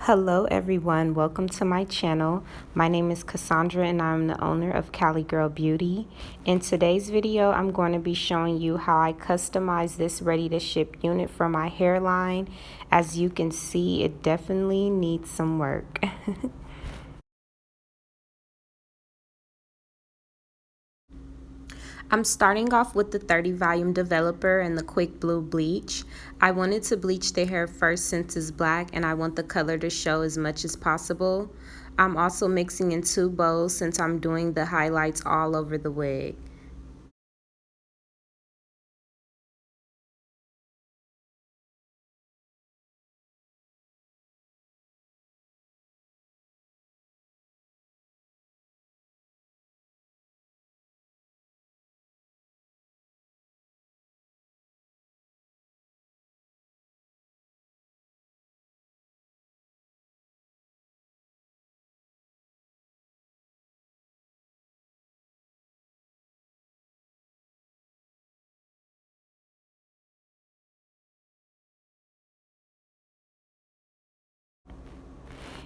Hello everyone, welcome to my channel. My name is Cassandra and I'm the owner of Cali Beauty. In today's video, I'm going to be showing you how I customize this ready to ship unit for my hairline. As you can see, it definitely needs some work. I'm starting off with the 30 volume developer and the quick blue bleach. I wanted to bleach the hair first since it's black and I want the color to show as much as possible. I'm also mixing in 2 bowls since I'm doing the highlights all over the wig.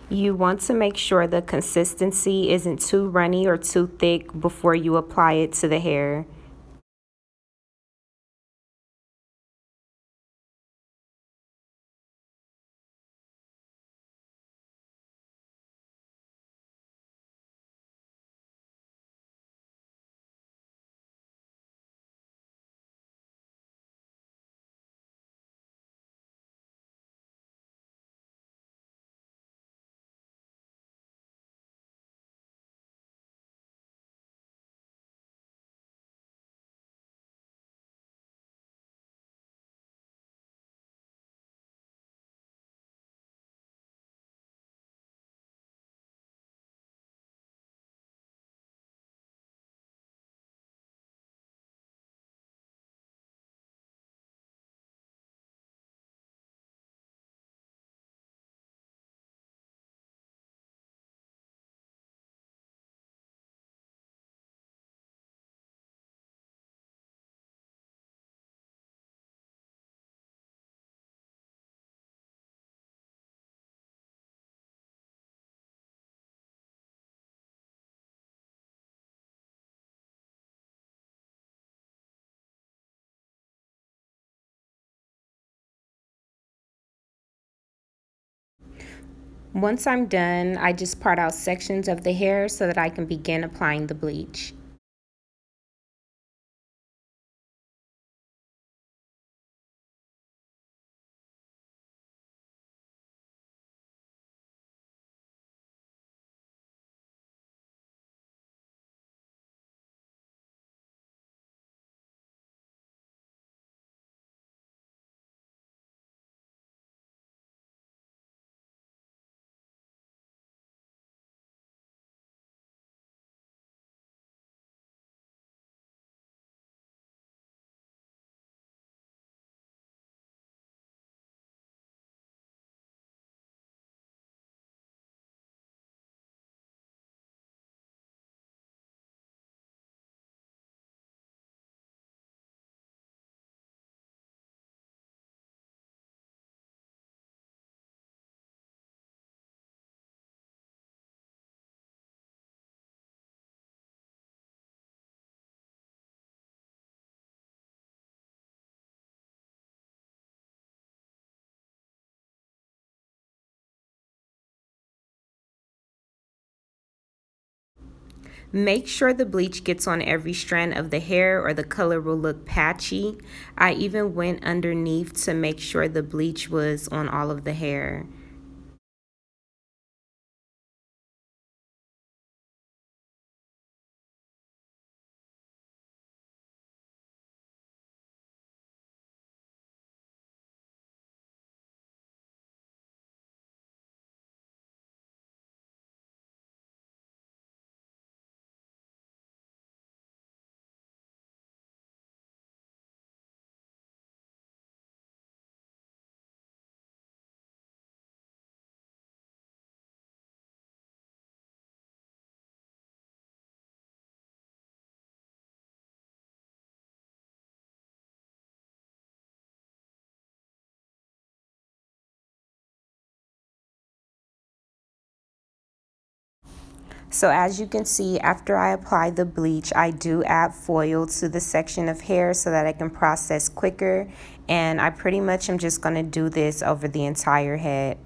You want to make sure the consistency isn't too runny or too thick before you apply it to the hair. Once I'm done, I just part out sections of the hair so that I can begin applying the bleach. Make sure the bleach gets on every strand of the hair or the color will look patchy. I even went underneath to make sure the bleach was on all of the hair. So as you can see, after I apply the bleach, I do add foil to the section of hair so that I can process quicker. And I pretty much am just going to do this over the entire head.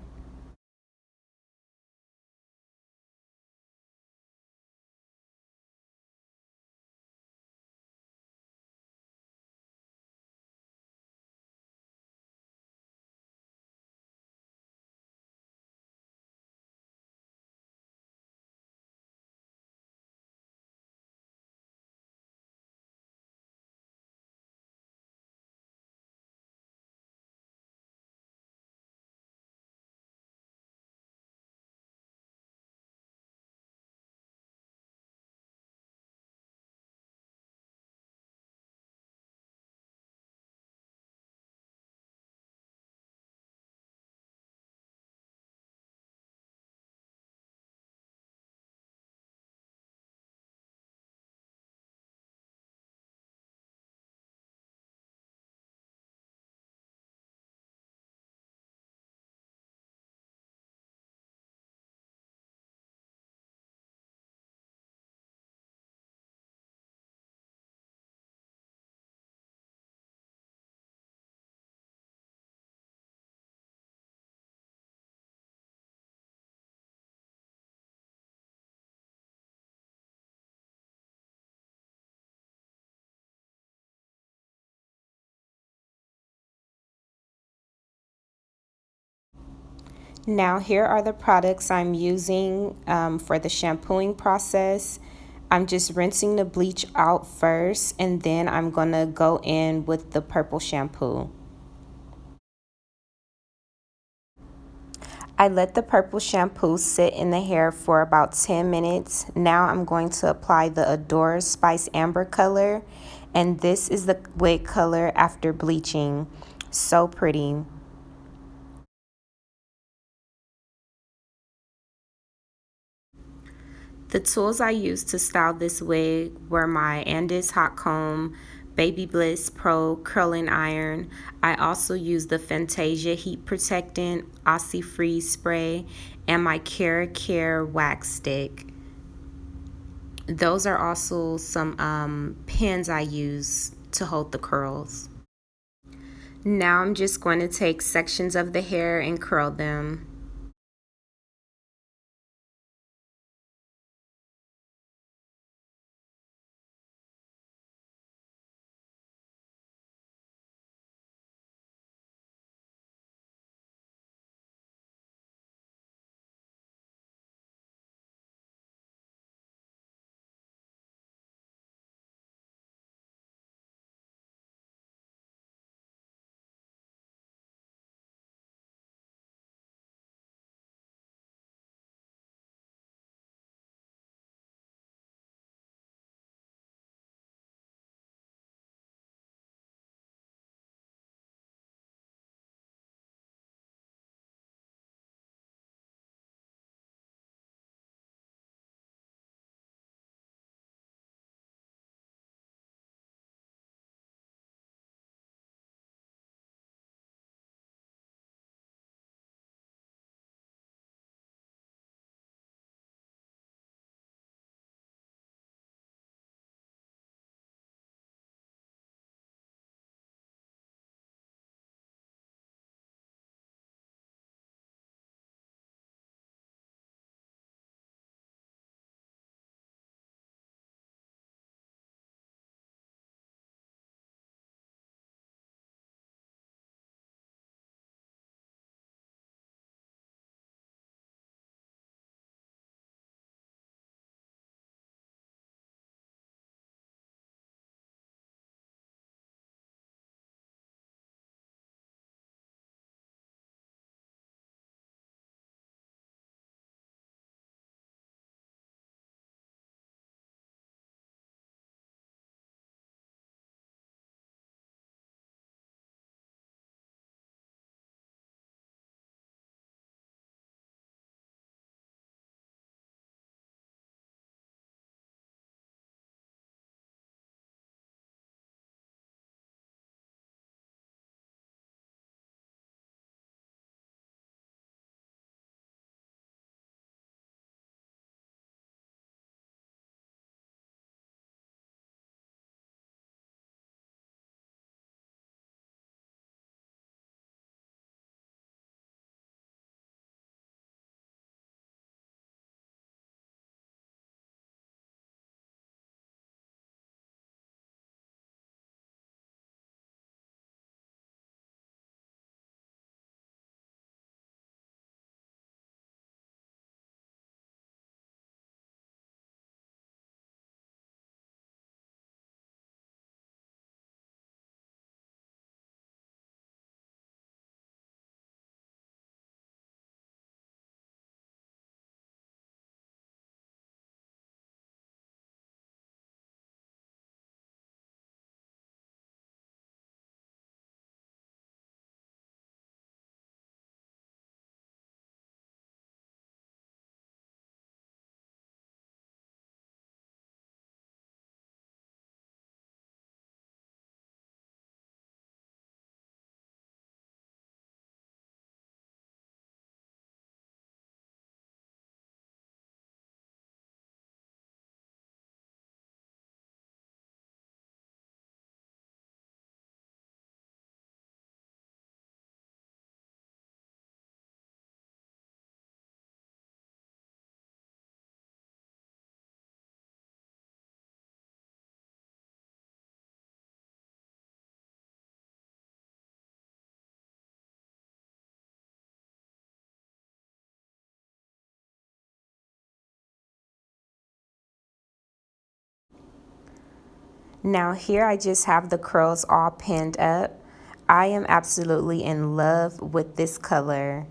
Now here are the products I'm using for the shampooing process. I'm just rinsing the bleach out first, and then I'm gonna go in with the purple shampoo. I let the purple shampoo sit in the hair for about 10 minutes. Now I'm going to apply the Adore Spice Amber color, and this is the wig color after bleaching. So pretty. The tools I used to style this wig were my Andis hot comb, Baby Bliss Pro curling iron. I also used the Fantasia heat protectant, Aussie Freeze spray, and my Care wax stick. Those are also some pins I use to hold the curls. Now I'm just going to take sections of the hair and curl them. Now here I just have the curls all pinned up. I am absolutely in love with this color.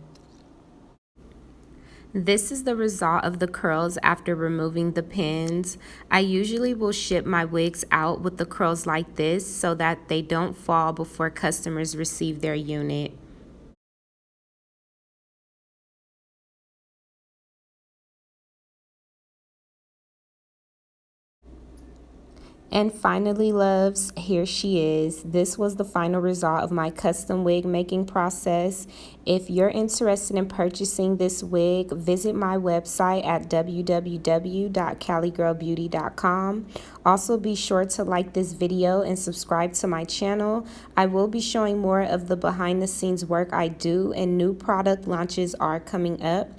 This is the result of the curls after removing the pins. I usually will ship my wigs out with the curls like this so that they don't fall before customers receive their unit. And finally, loves, here she is. This was the final result of my custom wig making process. If you're interested in purchasing this wig, visit my website at www.caligirlbeauty.com. Also, be sure to like this video and subscribe to my channel. I will be showing more of the behind the scenes work I do, and new product launches are coming up.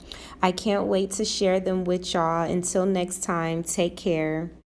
I can't wait to share them with y'all. Until next time, take care.